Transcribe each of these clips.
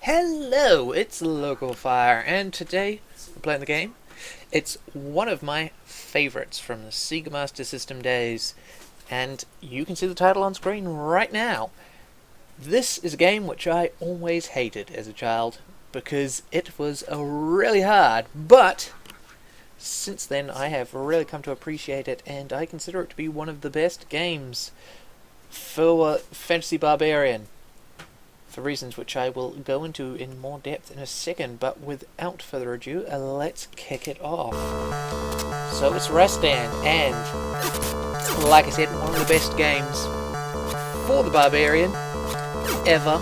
Hello, it's Localfire, and today we're playing the game. It's one of my favorites from the Sega Master System days, and you can see the title on screen right now. This is a game which I always hated as a child, because it was really hard, but since then I have really come to appreciate it, and I consider it to be one of the best games for Fantasy Barbarian, for reasons which I will go into in more depth in a second, but without further ado, let's kick it off. So it's Rastan, and like I said, one of the best games for the Barbarian ever.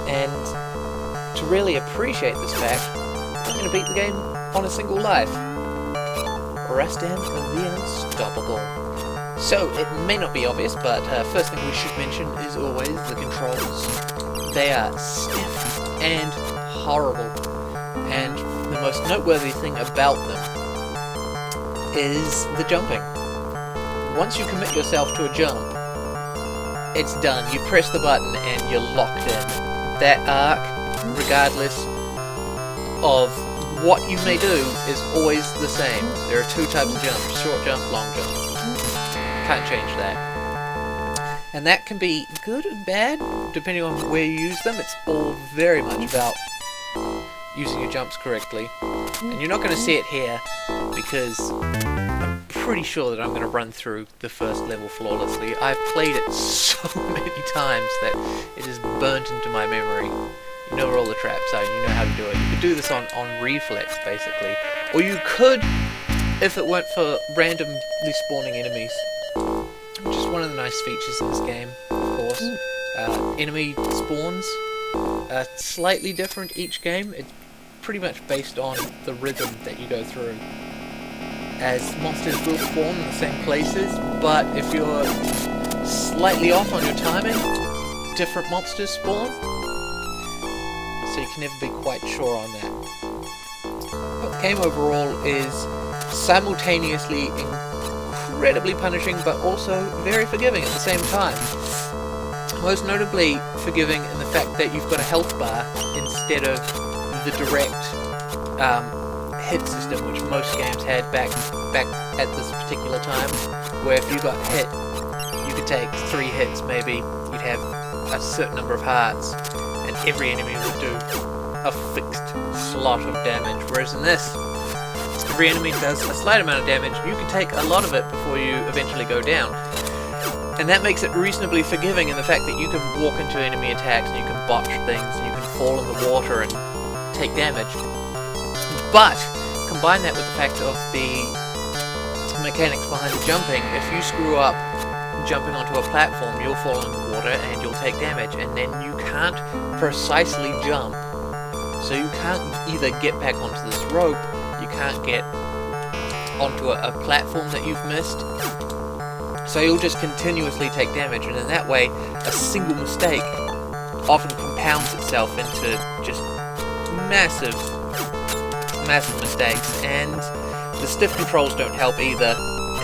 And to really appreciate this fact, I'm going to beat the game on a single life. Rastan the Unstoppable. So, it may not be obvious, but first thing we should mention is always the controls. They are stiff and horrible, and the most noteworthy thing about them is the jumping. Once you commit yourself to a jump, it's done. You press the button and you're locked in. That arc, regardless of what you may do, is always the same. There are two types of jumps: short jump, long jump. Can't change that. And that can be good or bad, depending on where you use them. It's all very much about using your jumps correctly. And you're not going to see it here, because I'm pretty sure that I'm going to run through the first level flawlessly. I've played it so many times that it is burnt into my memory. You know where all the traps are, you know how to do it. You could do this on reflex, basically. Or you could, if it weren't for randomly spawning enemies, which is one of the nice features in this game, of course. Enemy spawns are slightly different each game. It's pretty much based on the rhythm that you go through, as monsters will spawn in the same places, but if you're slightly off on your timing, different monsters spawn, so you can never be quite sure on that. But the game overall is simultaneously incredibly punishing, but also very forgiving at the same time. Most notably forgiving in the fact that you've got a health bar instead of the direct hit system which most games had back at this particular time, where if you got hit, you could take 3 hits maybe, you'd have a certain number of hearts, and every enemy would do a fixed slot of damage, whereas in this, every enemy does a slight amount of damage, and you can take a lot of it before you eventually go down. And that makes it reasonably forgiving in the fact that you can walk into enemy attacks, and you can botch things, and you can fall in the water and take damage. But, combine that with the fact of the mechanics behind the jumping. If you screw up jumping onto a platform, you'll fall in the water and you'll take damage, and then you can't precisely jump. So you can't either get back onto this rope, you can't get onto a platform that you've missed, so you'll just continuously take damage, and in that way a single mistake often compounds itself into just massive mistakes. And the stiff controls don't help either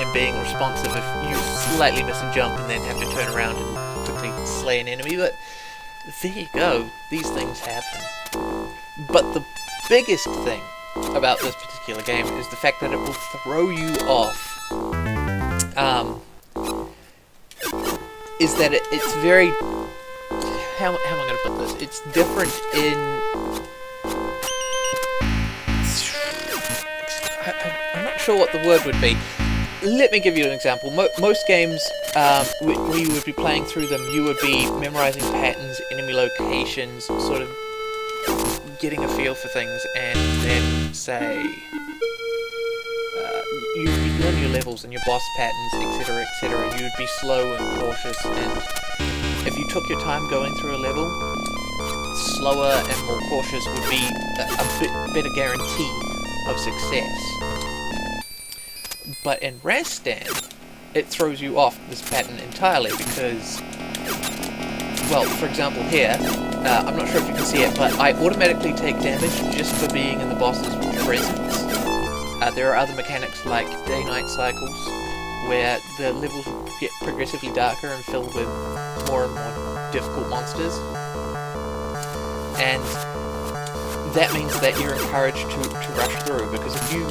in being responsive if you slightly miss a jump and then have to turn around and quickly slay an enemy, but there you go, these things happen. But the biggest thing about this particular game is the fact that it will throw you off. Is that it's very... How am I going to put this? It's different in... I'm not sure what the word would be. Let me give you an example. Most games, when you would be playing through them, you would be memorizing patterns, enemy locations, sort of getting a feel for things, and then, say, you'd learn your levels and your boss patterns, etc., etc. You'd be slow and cautious, and if you took your time going through a level, slower and more cautious would be a bit better guarantee of success. But in Rastan, it throws you off this pattern entirely, because, well, for example here, I'm not sure if you can see it, but I automatically take damage just for being in the boss's presence. There are other mechanics like day-night cycles, where the levels get progressively darker and filled with more and more difficult monsters. and that means that you're encouraged to rush through, because if you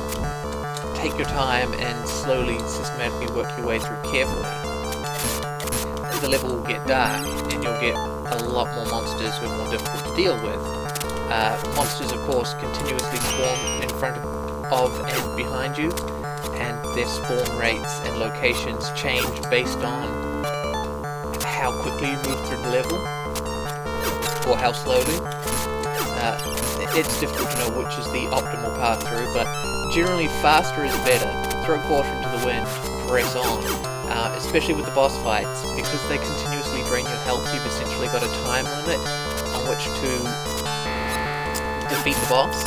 take your time and slowly, systematically work your way through carefully, the level will get dark, and you'll get a lot more monsters who are more difficult to deal with. Monsters, of course, continuously spawn in front of and behind you, and their spawn rates and locations change based on how quickly you move through the level, or how slowly. It's difficult to know which is the optimal path through, but generally faster is better. Throw caution to the wind, press on, especially with the boss fights, because they continuously drain your health. You've essentially got a time limit on which to defeat the boss,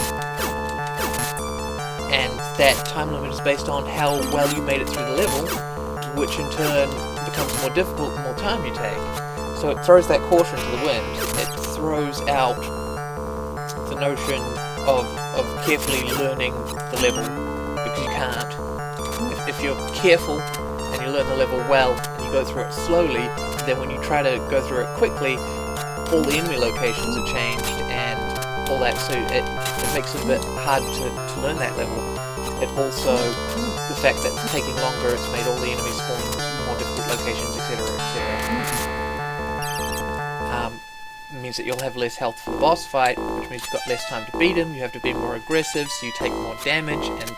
and that time limit is based on how well you made it through the level, which in turn becomes more difficult the more time you take. So it throws that caution to the wind. It throws out the notion of carefully learning the level, because you can't. If you're careful and you learn the level well and you go through it slowly, then when you try to go through it quickly, all the enemy locations are changed and all that, so it makes it a bit hard to learn that level. It also, the fact that it's taking longer, it's made all the enemies spawn in more difficult locations, etc, etc. Means that you'll have less health for the boss fight, which means you've got less time to beat him, you have to be more aggressive, so you take more damage, and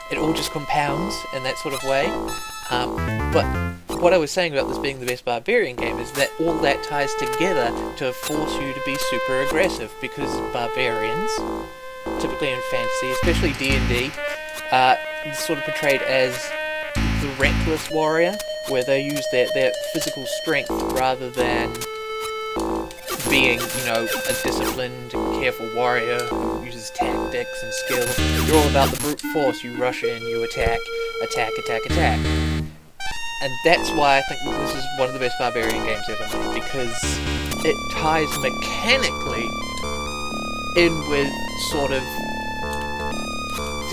it all just compounds in that sort of way. But what I was saying about this being the best barbarian game is that all that ties together to force you to be super aggressive, because barbarians, typically in fantasy, especially D&D, sort of portrayed as the reckless warrior, where they use their physical strength rather than being, you know, a disciplined, careful warrior who uses tactics and skill. You're all about the brute force. You rush in, you attack, attack, attack, attack. And that's why I think this is one of the best barbarian games ever made, because it ties mechanically in with sort of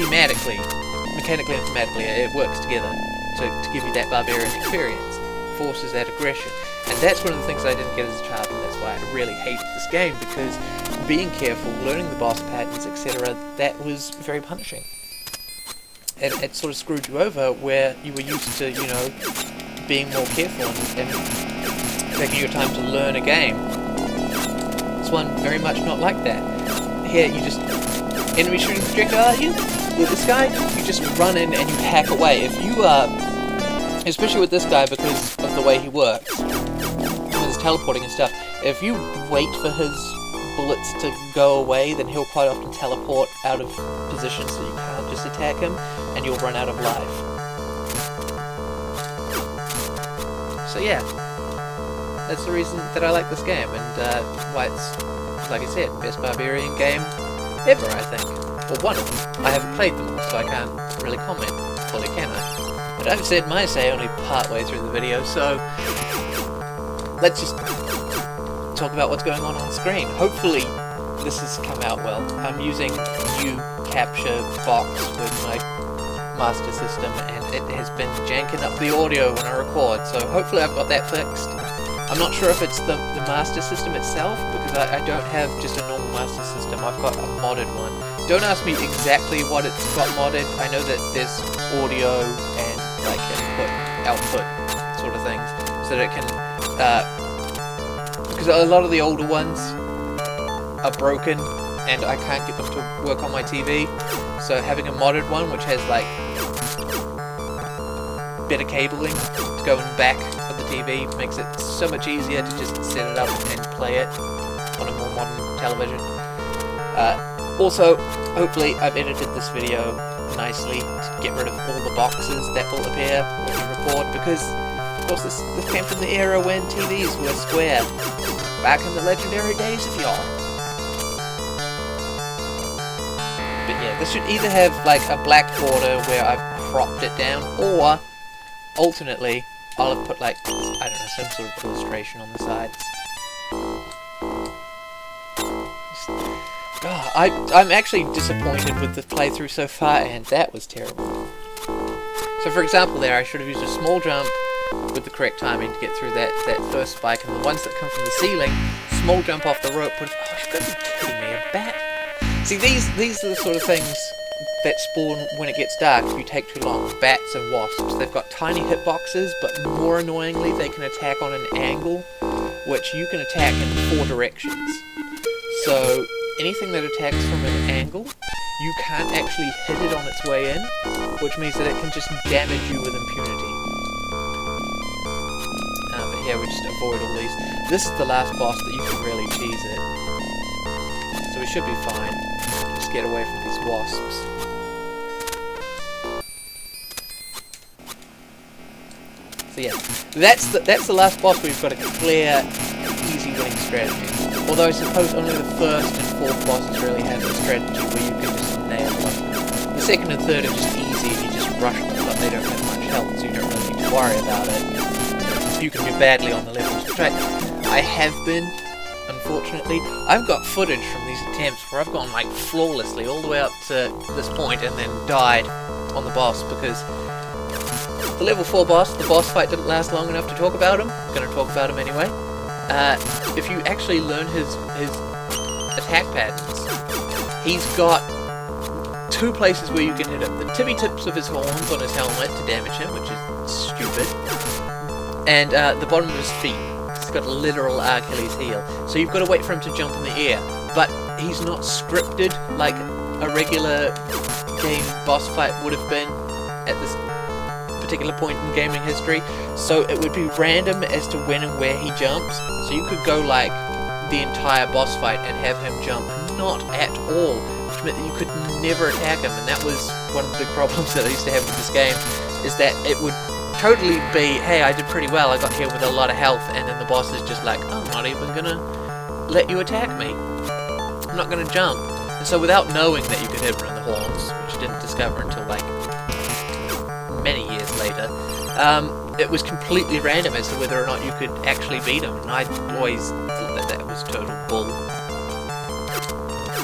mechanically and thematically, it works together to give you that barbarian experience. Forces that aggression. And that's one of the things I didn't get as a child, and that's why I really hated this game, because being careful, learning the boss patterns, etc., that was very punishing. It sort of screwed you over, where you were used to, you know, being more careful and taking your time to learn a game. This one very much not like that. Here, you just enemy shooting projectile at you with this guy, you just run in and you hack away. If you especially with this guy, because of the way he works, with his teleporting and stuff, if you wait for his bullets to go away, then he'll quite often teleport out of position so you can't just attack him, and you'll run out of life. So yeah, that's the reason that I like this game, and why it's, like I said, best barbarian game ever, I think. Or one of them. I haven't played them all, so I can't really comment fully, can I? But I've said my say only part way through the video, so let's just talk about what's going on screen. Hopefully this has come out well. I'm using new capture box with my Master System, and it has been janking up the audio when I record, so hopefully I've got that fixed. I'm not sure if it's the Master System itself, because I don't have just a normal Master System, I've got a modded one. Don't ask me exactly what it's got modded. I know that there's audio and like input, output sort of things, so that it can, because a lot of the older ones are broken and I can't get them to work on my TV, so having a modded one which has like better cabling to go in the back of the TV makes it so much easier to just set it up and play it on a more modern television. Also, hopefully I've edited this video nicely to get rid of all the boxes that will appear when you record, because of course this came from the era when TVs were square, back in the legendary days of yore. But yeah, this should either have like a black border where I've cropped it down, or alternately I'll have put like, I don't know, some sort of illustration on the sides. I'm actually disappointed with the playthrough so far, and that was terrible. So for example there, I should have used a small jump, with the correct timing to get through that first spike, and the ones that come from the ceiling, small jump off the rope would... Oh, you've got to be kidding me, a bat? See, these are the sort of things that spawn when it gets dark if you take too long. Bats and wasps. They've got tiny hitboxes, but more annoyingly, they can attack on an angle, which you can attack in 4 directions. So, anything that attacks from an angle, you can't actually hit it on its way in, which means that it can just damage you with impunity. But here we just avoid all these. This is the last boss that you can really cheese it. So we should be fine. Just get away from these wasps. So yeah, that's the last boss where you've got a clear, easy winning strategy. Although I suppose only the first and fourth bosses really have a strategy where you can just nail them. The second and third are just easy and you just rush them, but they don't have much health, so you don't really need to worry about it. You can do badly on the levels, which I have been, unfortunately. I've got footage from these attempts where I've gone like flawlessly all the way up to this point and then died on the boss because the level 4 boss, the boss fight didn't last long enough to talk about him. I'm going to talk about him anyway. If you actually learn his attack patterns, he's got 2 places where you can hit him. The tippy tips of his horns on his helmet to damage him, which is stupid, and the bottom of his feet. He's got a literal Achilles heel. So you've got to wait for him to jump in the air. But he's not scripted like a regular game boss fight would have been at this particular point in gaming history, so it would be random as to when and where he jumps. So you could go like the entire boss fight and have him jump not at all, which meant that you could never attack him, and that was one of the big problems that I used to have with this game, is that it would totally be, hey, I did pretty well, I got here with a lot of health, and then the boss is just like, I'm not even gonna let you attack me, I'm not gonna jump. And so without knowing that you could hit him in the horns, which you didn't discover until like many years later, it was completely random as to whether or not you could actually beat him, and I always thought that that was total bull.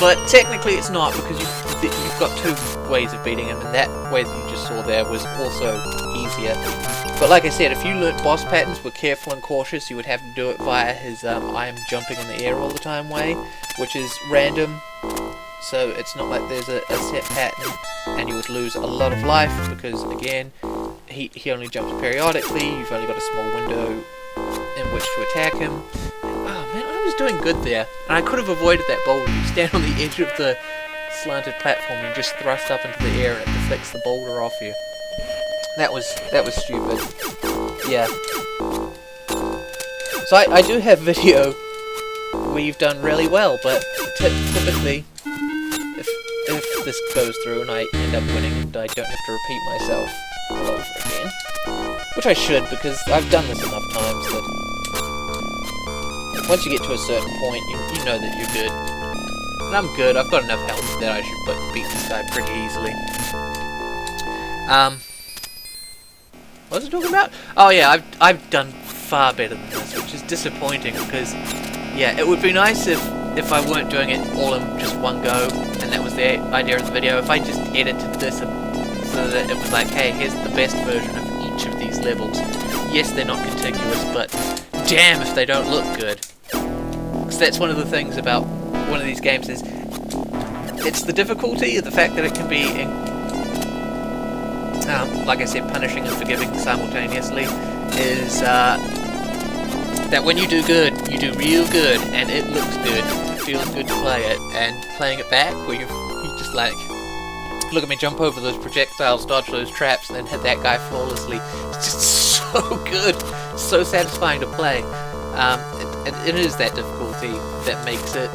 But technically it's not, because you've got 2 ways of beating him, and that way that you just saw there was also easier. But like I said, if you learnt boss patterns, were careful and cautious, you would have to do it via his I am jumping in the air all the time way, which is random. So it's not like there's a set pattern, and you would lose a lot of life, because again, he only jumps periodically, you've only got a small window in which to attack him. Oh man, I was doing good there, and I could have avoided that boulder. You stand on the edge of the slanted platform and just thrust up into the air and it deflects the boulder off you. That was stupid. Yeah. So I do have video where you've done really well, but typically, if this goes through and I end up winning and I don't have to repeat myself all over again, which I should, because I've done this enough times that once you get to a certain point, you know that you're good. And I'm good, I've got enough health that I should beat this guy pretty easily. What was I talking about? Oh yeah, I've done far better than this, which is disappointing, because yeah, it would be nice if I weren't doing it all in just one go, and that was the idea of the video. If I just edited this so that it was like, hey, here's the best version of each of these levels. Yes, they're not contiguous, but damn if they don't look good. Because that's one of the things about one of these games is, it's the difficulty, the fact that it can be, like I said, punishing and forgiving simultaneously, is that when you do good, you do real good, and it looks good, it feels good to play it, and playing it back, where you just like, look at me jump over those projectiles, dodge those traps, and then hit that guy flawlessly, it's just so good, so satisfying to play. And it is that difficulty that makes it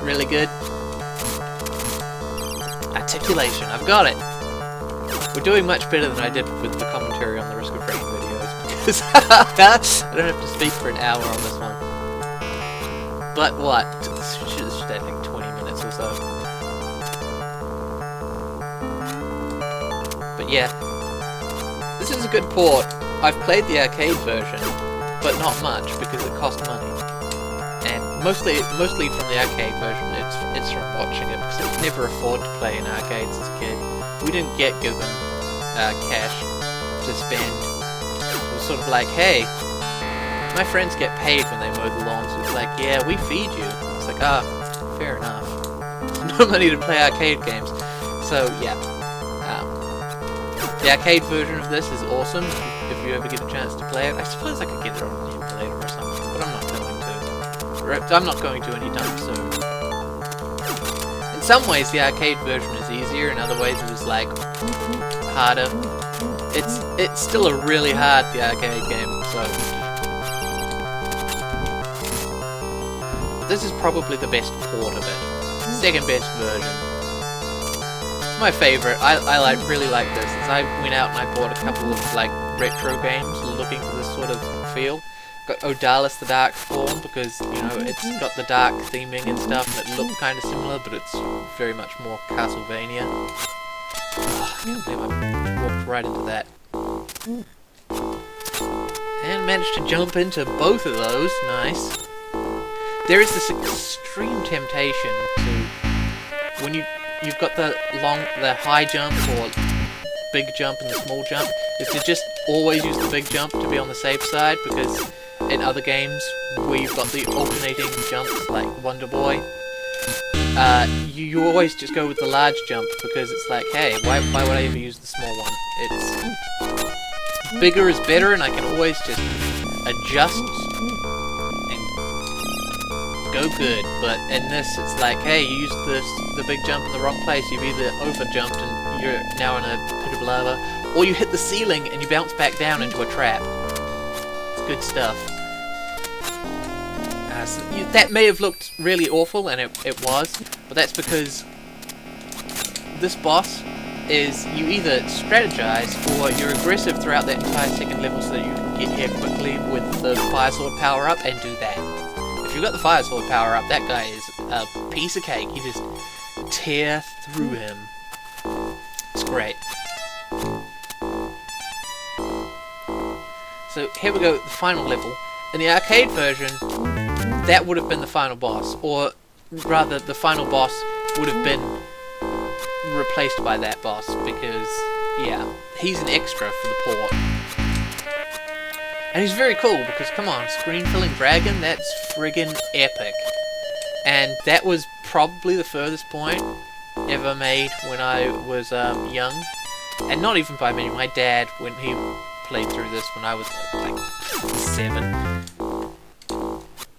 really good. Articulation, I've got it! We're doing much better than I did with the commentary on the Risk of Rain videos, because I don't have to speak for an hour on this one. But what? This should take like 20 minutes or so. But yeah, this is a good port. I've played the arcade version, but not much, because it cost money. And mostly from the arcade version, it's from watching it, because I could never afford to play in arcades as a kid. We didn't get given cash to spend sort of like, hey, my friends get paid when they mow the lawns. It's like, yeah, we feed you. It's like, ah, fair enough. No money to play arcade games. So, yeah. The arcade version of this is awesome, if you ever get a chance to play it. I suppose I could get it on an emulator or something, but I'm not going to. I'm not going to anytime soon. In some ways, the arcade version is easier, in other ways it is, like, harder. It's still a really hard, the arcade game, so... This is probably the best port of it. Second best version. It's my favourite. I really like this. As I went out and I bought a couple of like retro games looking for this sort of feel. Got Odalis the Dark Form because, you know, it's got the dark theming and stuff and it looked kind of similar, but it's very much more Castlevania. Oh, I can't believe I walked right into that. And managed to jump into both of those. Nice. There is this extreme temptation to, when you've got the high jump or big jump and the small jump, is to just always use the big jump to be on the safe side, because in other games where you've got the alternating jumps like Wonder Boy, you always just go with the large jump because it's like, hey, why would I ever use the small one? It's bigger is better, and I can always just adjust go good, but in this it's like, hey, you used the big jump in the wrong place, you've either over jumped and you're now in a pit of lava, or you hit the ceiling and you bounce back down into a trap. It's good stuff. So that may have looked really awful, and it was, but that's because this boss is, you either strategize or you're aggressive throughout that entire second level so that you can get here quickly with the fire sword power up and do that. If you've got the fire sword power up, that guy is a piece of cake. You just tear through him. It's great. So here we go, the final level. In the arcade version, that would have been the final boss, or rather, the final boss would have been replaced by that boss, because, yeah, he's an extra for the port. And he's very cool, because, come on, screen-filling dragon, that's friggin' epic. And that was probably the furthest point ever made when I was young. And not even by me, my dad, when he played through this when I was like 7.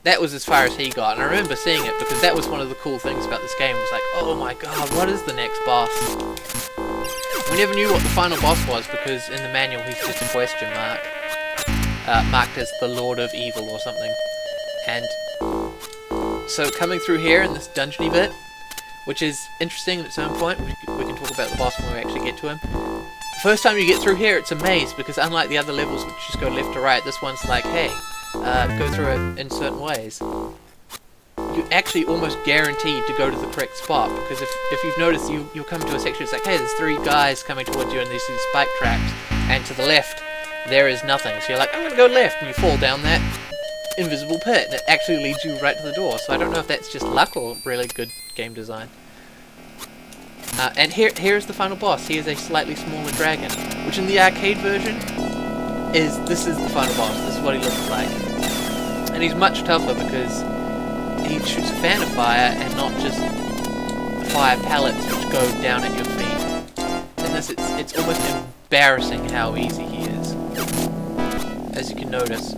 That was as far as he got, and I remember seeing it, because that was one of the cool things about this game, was like, oh my god, what is the next boss? We never knew what the final boss was, because in the manual he's just a question mark. Marked as the Lord of Evil or something. And so coming through here in this dungeony bit, which is interesting at its own point, we can talk about the boss when we actually get to him. The first time you get through here, it's a maze, because unlike the other levels which just go left to right, this one's like, hey, go through it in certain ways. You're actually almost guaranteed to go to the correct spot, because if you've noticed, you'll come to a section, it's like, hey, there's 3 guys coming towards you and there's these spike traps, and to the left there is nothing, so you're like, I'm gonna go left, and you fall down that invisible pit, and it actually leads you right to the door. So I don't know if that's just luck or really good game design. And here's the final boss. He is a slightly smaller dragon, which in the arcade version this is the final boss. This is what he looks like, and he's much tougher because he shoots a fan of fire and not just the fire pellets which go down at your feet. In this, it's almost embarrassing how easy he is. As you can notice,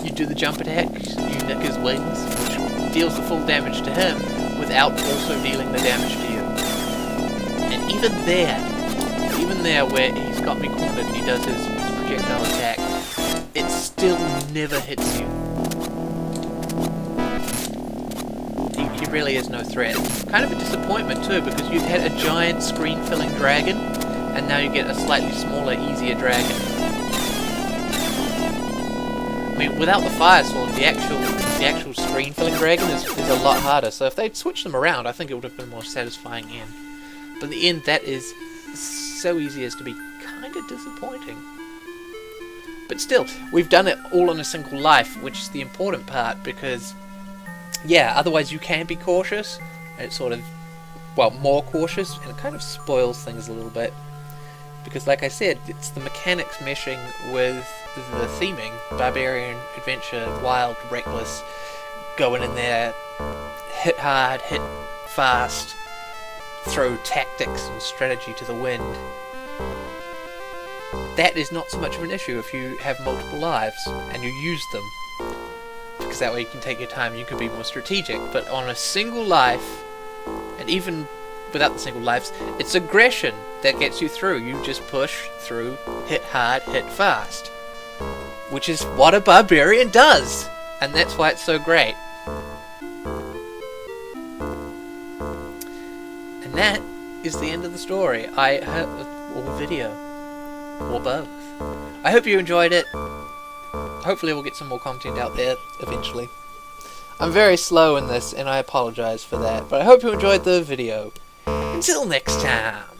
you do the jump attack, you nick his wings, which deals the full damage to him without also dealing the damage to you. And even there where he's got me cornered and he does his projectile attack, it still never hits you. He really is no threat. Kind of a disappointment too, because you've had a giant screen-filling dragon, and now you get a slightly smaller, easier dragon. I mean, without the fire sword, the actual screen-filling dragon is a lot harder. So if they'd switched them around, I think it would have been a more satisfying end. But in the end, that is so easy as to be kind of disappointing. But still, we've done it all in a single life, which is the important part, because, yeah, otherwise you can be cautious, and it's sort of, well, more cautious, and it kind of spoils things a little bit. because like I said, it's the mechanics meshing with the theming, barbarian, adventure, wild, reckless, going in there, hit hard, hit fast, throw tactics and strategy to the wind. That is not so much of an issue if you have multiple lives and you use them, because that way you can take your time, you can be more strategic. But on a single life, and even without the single lives, it's aggression that gets you through. You just push through, hit hard, hit fast, which is what a barbarian does, and that's why it's so great. And that is the end of the story. Or video, or both. I hope you enjoyed it. Hopefully we'll get some more content out there eventually. I'm very slow in this, and I apologize for that, but I hope you enjoyed the video. Until next time.